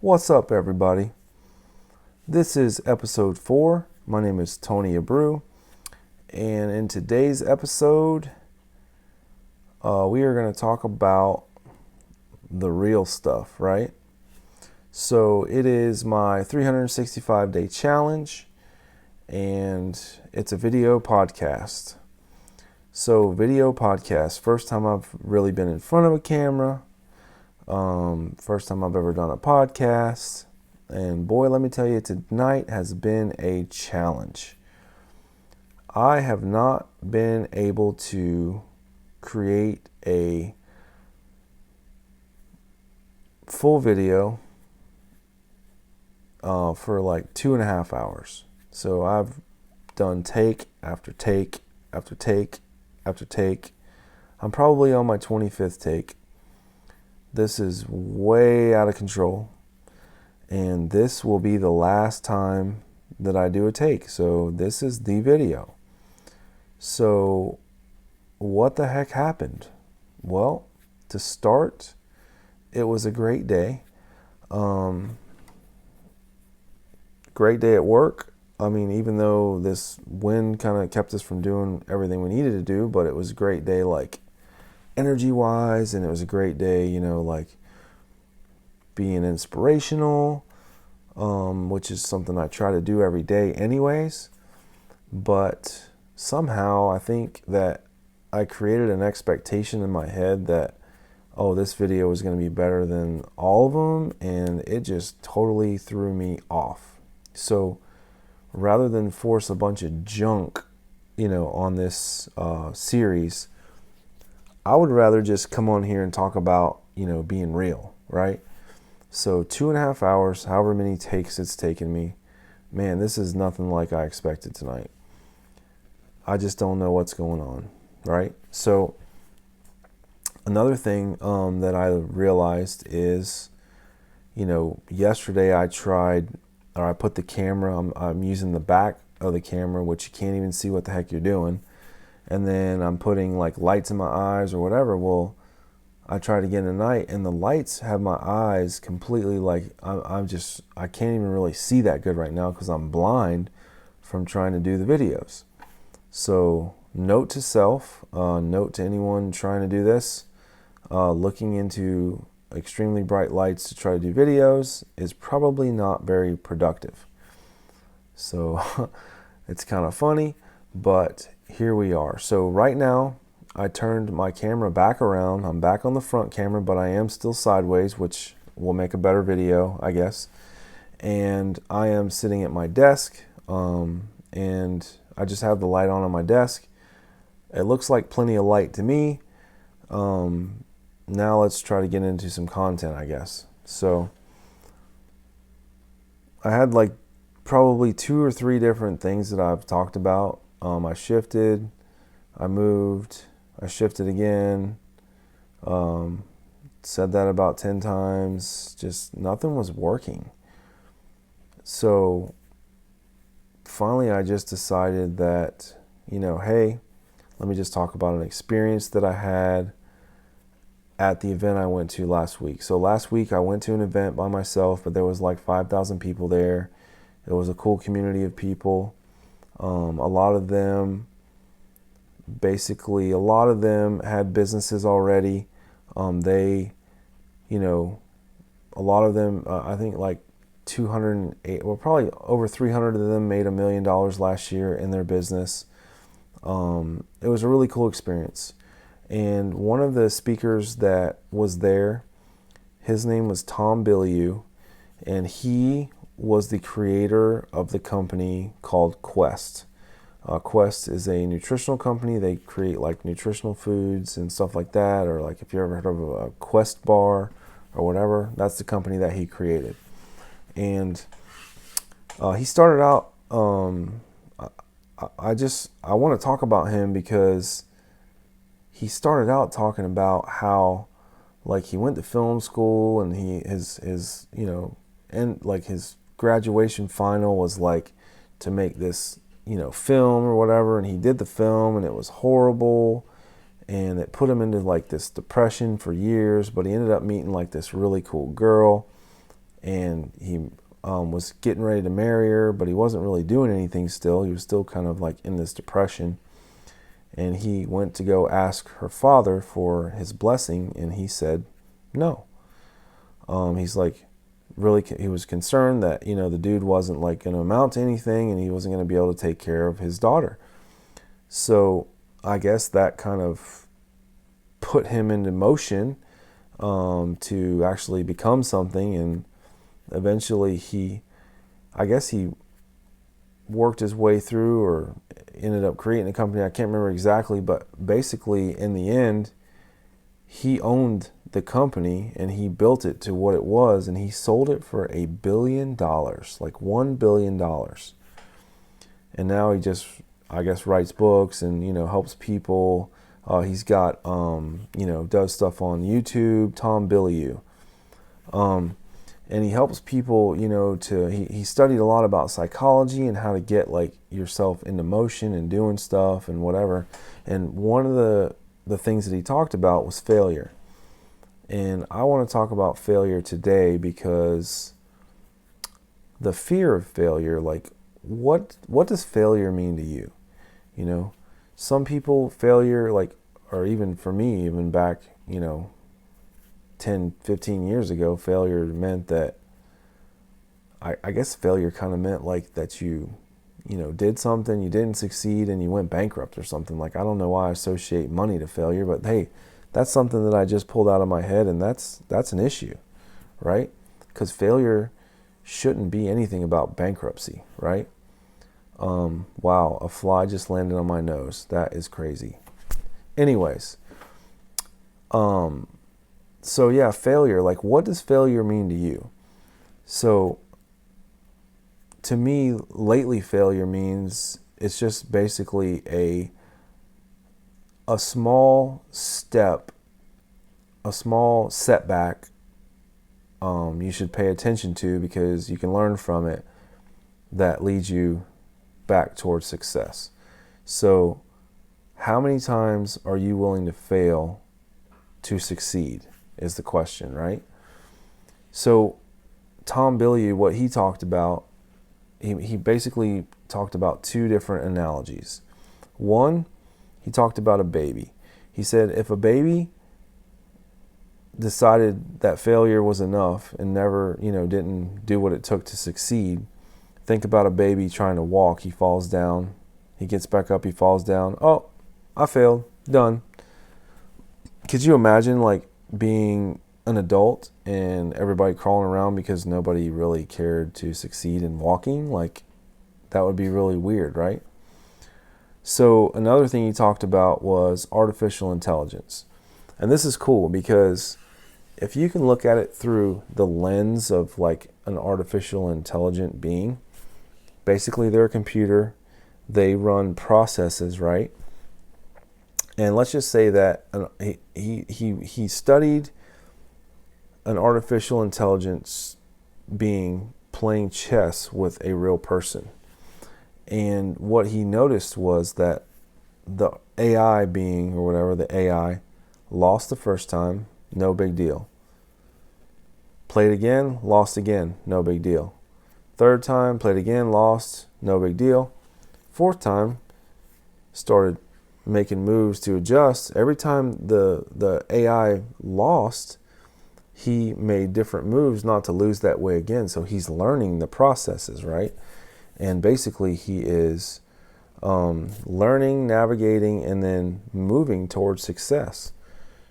What's up, everybody? This is episode 4. My name is Tony Abreu, and in today's episode, we are going to talk about the real stuff, right? So it is my 365-day challenge, and it's a video podcast. So video podcast, first time I've really been in front of a camera, first time I've ever done a podcast. And boy, let me tell you, tonight has been a challenge. I have not been able to create a full video for like 2.5 hours. So I've done take after take after take after take. I'm probably on my 25th take. This is way out of control. And this will be the last time that I do a take. So this is the video. So what the heck happened? Well, to start, it was a great day. Great day at work. I mean, even though this wind kind of kept us from doing everything we needed to do, but it was a great day, like energy-wise, and it was a great day, like being inspirational, which is something I try to do every day anyways. But somehow I think that I created an expectation in my head that, this video is going to be better than all of them, and it just totally threw me off. So rather than force a bunch of junk, on this series, I would rather just come on here and talk about, being real, right? So 2.5 hours, however many takes it's taken me, man, this is nothing like I expected tonight. I just don't know what's going on, right? So another thing that I realized is, yesterday I put the camera, I'm using the back of the camera, which you can't even see what the heck you're doing. And then I'm putting like lights in my eyes or whatever. Well, I tried again tonight, and the lights have my eyes completely like, I can't even really see that good right now because I'm blind from trying to do the videos. So note to self, note to anyone trying to do this, looking into extremely bright lights to try to do videos is probably not very productive. So it's kind of funny, but here we are. So right now, I turned my camera back around. I'm back on the front camera, but I am still sideways, which will make a better video, I guess. And I am sitting at my desk, and I just have the light on my desk. It looks like plenty of light to me. Now let's try to get into some content, I guess. So I had like probably 2 or 3 different things that I've talked about. I shifted, I moved, I shifted again, said that about 10 times, just nothing was working. So finally I just decided that, hey, let me just talk about an experience that I had at the event I went to last week. So last week I went to an event by myself, but there was like 5,000 people there. It was a cool community of people. A lot of them had businesses already. A lot of them, I think like 208, well, probably over 300 of them made $1 million last year in their business. It was a really cool experience. And one of the speakers that was there, his name was Tom Bilyeu, and he was the creator of the company called Quest. Quest is a nutritional company. They create like nutritional foods and stuff like that, or like if you ever heard of a Quest bar or whatever, that's the company that he created. And he started out, I want to talk about him because he started out talking about how like he went to film school, and his graduation final was like to make this film or whatever, and he did the film, and it was horrible, and it put him into like this depression for years. But he ended up meeting like this really cool girl, and he was getting ready to marry her, but he wasn't really doing anything still. He was still kind of like in this depression. And he went to go ask her father for his blessing, and he said no. He's like, really, he was concerned that, the dude wasn't like going to amount to anything, and he wasn't going to be able to take care of his daughter. So I guess that kind of put him into motion to actually become something. And eventually he worked his way through, or ended up creating a company. I can't remember exactly, but basically in the end, he owned the company and he built it to what it was, and he sold it for $1 billion, like $1 billion. And now he just, I guess, writes books and, helps people. He's got, does stuff on YouTube, Tom Bilyeu. And he helps people, he studied a lot about psychology and how to get like yourself into motion and doing stuff and whatever. And one of the things that he talked about was failure. And I want to talk about failure today because the fear of failure, like what does failure mean to you? Some people, failure, like, or even for me, even back, 10, 15 years ago, failure meant that, I guess failure kind of meant like that you did something, you didn't succeed, and you went bankrupt or something. Like, I don't know why I associate money to failure, but hey, that's something that I just pulled out of my head, and that's an issue, right? Because failure shouldn't be anything about bankruptcy, right? Wow, a fly just landed on my nose. That is crazy. Anyways, so yeah, failure, like what does failure mean to you? So to me, lately, failure means it's just basically a small step, a small setback you should pay attention to because you can learn from it, that leads you back towards success. So how many times are you willing to fail to succeed is the question, right? So Tom Bilyeu, what he talked about, he basically talked about two different analogies. One, he talked about a baby. He said if a baby decided that failure was enough and never, didn't do what it took to succeed, think about a baby trying to walk. He falls down. He gets back up. He falls down. Oh, I failed. Done. Could you imagine like being an adult and everybody crawling around because nobody really cared to succeed in walking? Like, that would be really weird, right? So another thing he talked about was artificial intelligence. And this is cool because if you can look at it through the lens of like an artificial intelligent being, basically they're a computer, they run processes, right? And let's just say that he studied an artificial intelligence being playing chess with a real person. And what he noticed was that the AI being, or whatever, the AI lost the first time, no big deal. Played again, lost again, no big deal. Third time, played again, lost, no big deal. Fourth time, started making moves to adjust. Every time the AI lost, he made different moves not to lose that way again. So he's learning the processes, right? And basically he is learning, navigating, and then moving towards success.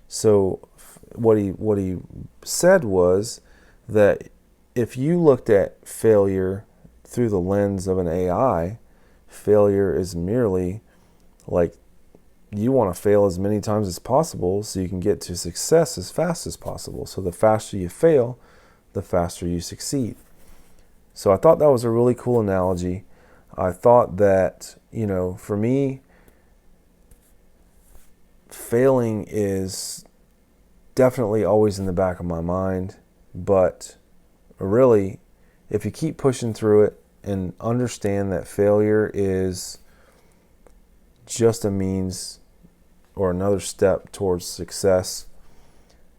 So what he said was that if you looked at failure through the lens of an AI, failure is merely like you want to fail as many times as possible so you can get to success as fast as possible. So the faster you fail, the faster you succeed. So I thought that was a really cool analogy. I thought that, for me, failing is definitely always in the back of my mind, but really, if you keep pushing through it and understand that failure is just a means or another step towards success,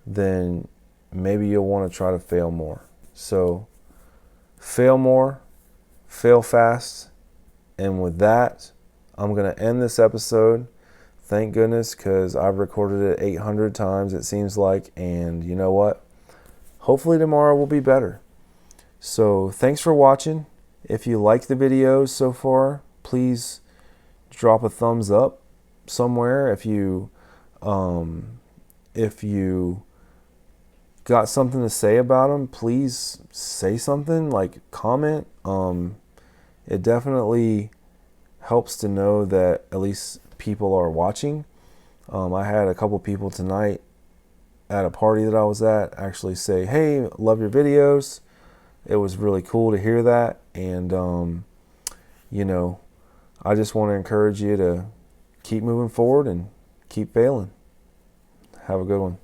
then maybe you'll want to try to fail more. So fail more, fail fast. And with that, I'm going to end this episode. Thank goodness, because I've recorded it 800 times, it seems like. And you know what? Hopefully tomorrow will be better. So thanks for watching. If you like the videos so far, please drop a thumbs up somewhere. If you got something to say about them, please say something, like comment. It definitely helps to know that at least people are watching. I had a couple people tonight at a party that I was at actually say, hey, love your videos. It was really cool to hear that. And you know, I just want to encourage you to keep moving forward and keep failing. Have a good one.